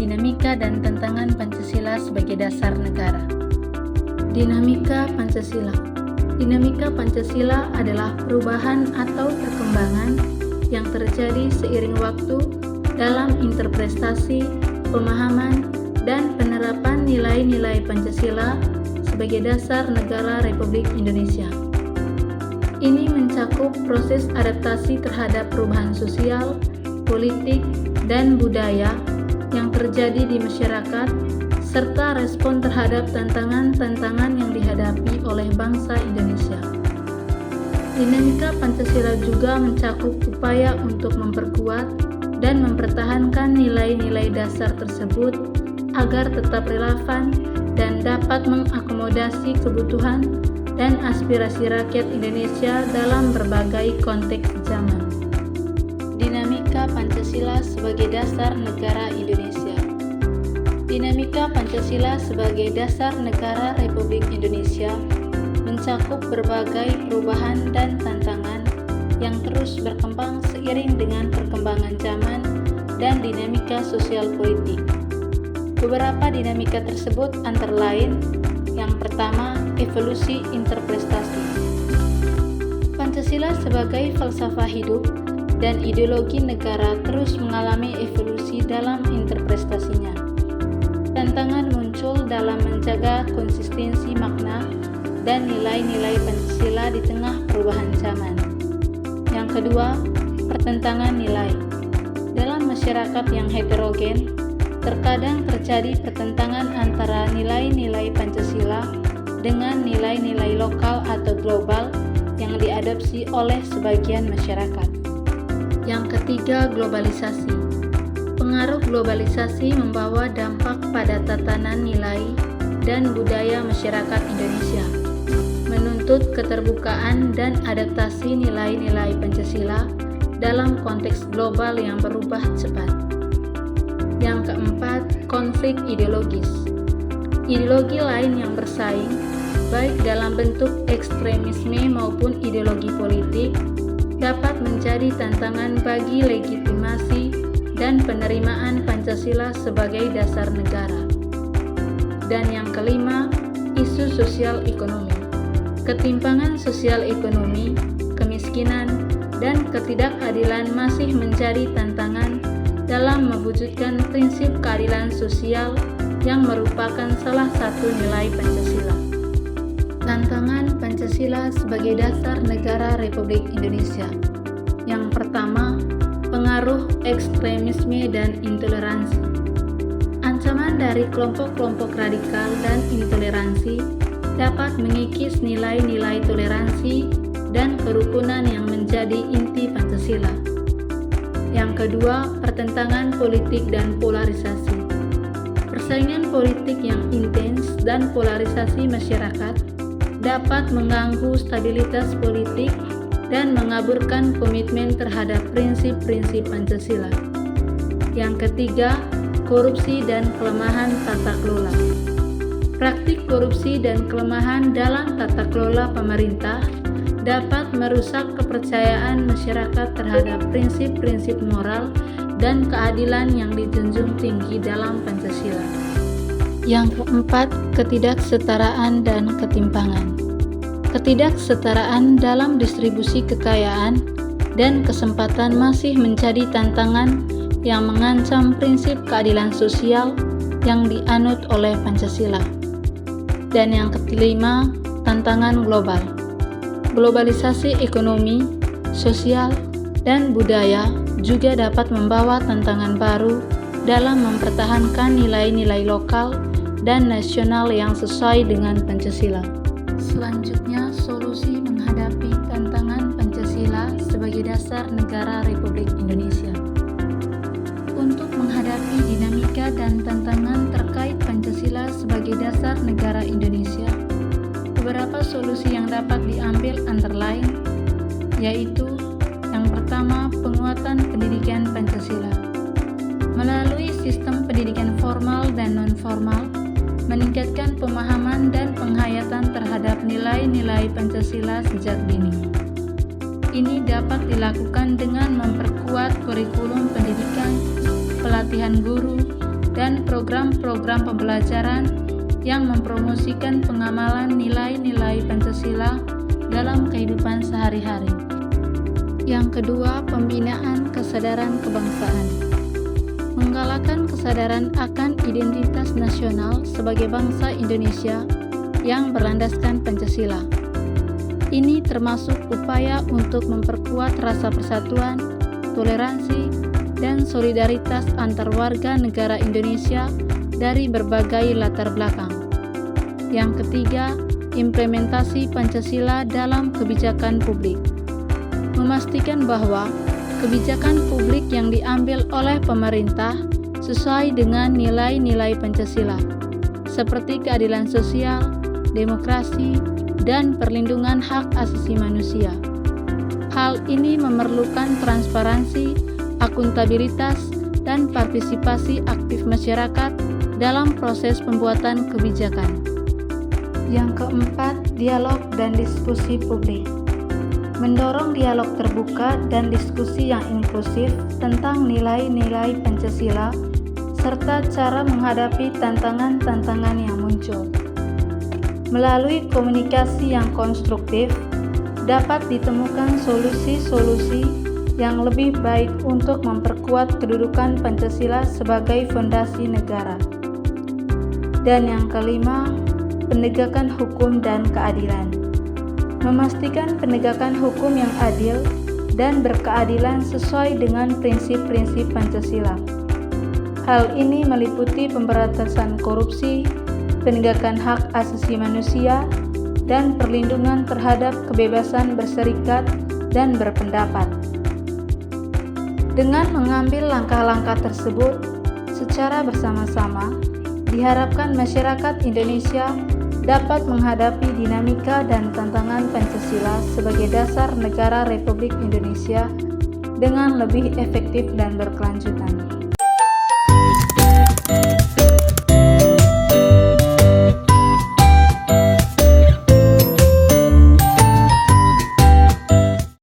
Dinamika dan tantangan Pancasila sebagai dasar negara. Dinamika Pancasila. Dinamika Pancasila adalah perubahan atau perkembangan yang terjadi seiring waktu dalam interpretasi, pemahaman, dan penerapan nilai-nilai Pancasila sebagai dasar negara Republik Indonesia. Ini mencakup proses adaptasi terhadap perubahan sosial, politik, dan budaya yang terjadi di masyarakat, serta respon terhadap tantangan-tantangan yang dihadapi oleh bangsa Indonesia. Dinamika Pancasila juga mencakup upaya untuk memperkuat dan mempertahankan nilai-nilai dasar tersebut agar tetap relevan dan dapat mengakomodasi kebutuhan dan aspirasi rakyat Indonesia dalam berbagai konteks zaman. Dinamika Pancasila sebagai dasar negara Indonesia. Dinamika Pancasila sebagai dasar negara Republik Indonesia mencakup berbagai perubahan dan tantangan yang terus berkembang seiring dengan perkembangan zaman dan dinamika sosial politik. Beberapa dinamika tersebut antara lain: yang pertama, evolusi interpretasi. Pancasila sebagai falsafah hidup dan ideologi negara terus mengalami evolusi dalam interpretasinya. Tantangan muncul dalam menjaga konsistensi makna dan nilai-nilai Pancasila di tengah perubahan zaman. Yang kedua, pertentangan nilai. Dalam masyarakat yang heterogen, terkadang terjadi pertentangan antara nilai-nilai Pancasila dengan nilai-nilai lokal atau global yang diadopsi oleh sebagian masyarakat. Yang ketiga, globalisasi. Pengaruh globalisasi membawa dampak pada tatanan nilai dan budaya masyarakat Indonesia, menuntut keterbukaan dan adaptasi nilai-nilai Pancasila dalam konteks global yang berubah cepat. Yang keempat, konflik ideologis. Ideologi lain yang bersaing, baik dalam bentuk ekstremisme maupun ideologi politik, dapat menjadi tantangan bagi legitimasi dan penerimaan Pancasila sebagai dasar negara. Dan yang kelima, isu sosial ekonomi. Ketimpangan sosial ekonomi, kemiskinan, dan ketidakadilan masih menjadi tantangan dalam mewujudkan prinsip keadilan sosial yang merupakan salah satu nilai Pancasila. Tantangan Pancasila sebagai dasar negara Republik Indonesia. Yang pertama, pengaruh ekstremisme dan intoleransi. Ancaman dari kelompok-kelompok radikal dan intoleransi dapat mengikis nilai-nilai toleransi dan kerukunan yang menjadi inti Pancasila. Yang kedua, pertentangan politik dan polarisasi. Persaingan politik yang intens dan polarisasi masyarakat dapat mengganggu stabilitas politik dan mengaburkan komitmen terhadap prinsip-prinsip Pancasila. Yang ketiga, korupsi dan kelemahan tata kelola. Praktik korupsi dan kelemahan dalam tata kelola pemerintah dapat merusak kepercayaan masyarakat terhadap prinsip-prinsip moral dan keadilan yang dijunjung tinggi dalam Pancasila. Yang keempat, ketidaksetaraan dan ketimpangan. Ketidaksetaraan dalam distribusi kekayaan dan kesempatan masih menjadi tantangan yang mengancam prinsip keadilan sosial yang dianut oleh Pancasila. Dan yang kelima, tantangan global. Globalisasi ekonomi, sosial, dan budaya juga dapat membawa tantangan baru dalam mempertahankan nilai-nilai lokal dan nasional yang sesuai dengan Pancasila. Selanjutnya, solusi menghadapi tantangan Pancasila sebagai dasar negara Republik Indonesia. Untuk menghadapi dinamika dan tantangan terkait Pancasila sebagai dasar negara Indonesia, beberapa solusi yang dapat diambil antara lain yaitu Yang pertama, penguatan pendidikan Pancasila. Melalui sistem pendidikan formal dan non-formal, meningkatkan pemahaman dan penghayatan terhadap nilai-nilai Pancasila sejak dini. Ini dapat dilakukan dengan memperkuat kurikulum pendidikan, pelatihan guru, dan program-program pembelajaran yang mempromosikan pengamalan nilai-nilai Pancasila dalam kehidupan sehari-hari. Yang kedua, pembinaan kesadaran kebangsaan. Menggalakkan kesadaran akan identitas nasional sebagai bangsa Indonesia yang berlandaskan Pancasila. Ini termasuk upaya untuk memperkuat rasa persatuan, toleransi, dan solidaritas antar warga negara Indonesia dari berbagai latar belakang. Yang ketiga, implementasi Pancasila dalam kebijakan publik. Memastikan bahwa kebijakan publik yang diambil oleh pemerintah sesuai dengan nilai-nilai Pancasila, seperti keadilan sosial, demokrasi, dan perlindungan hak asasi manusia. Hal ini memerlukan transparansi, akuntabilitas, dan partisipasi aktif masyarakat dalam proses pembuatan kebijakan. Yang keempat, dialog dan diskusi publik. Mendorong dialog terbuka dan diskusi yang inklusif tentang nilai-nilai Pancasila serta cara menghadapi tantangan-tantangan yang muncul. Melalui komunikasi yang konstruktif, dapat ditemukan solusi-solusi yang lebih baik untuk memperkuat kedudukan Pancasila sebagai fondasi negara. Dan yang kelima, penegakan hukum dan keadilan. Memastikan penegakan hukum yang adil dan berkeadilan sesuai dengan prinsip-prinsip Pancasila. Hal ini meliputi pemberantasan korupsi, penegakan hak asasi manusia, dan perlindungan terhadap kebebasan berserikat dan berpendapat. Dengan mengambil langkah-langkah tersebut secara bersama-sama, diharapkan masyarakat Indonesia dapat menghadapi dinamika dan tantangan Pancasila sebagai dasar negara Republik Indonesia dengan lebih efektif dan berkelanjutan.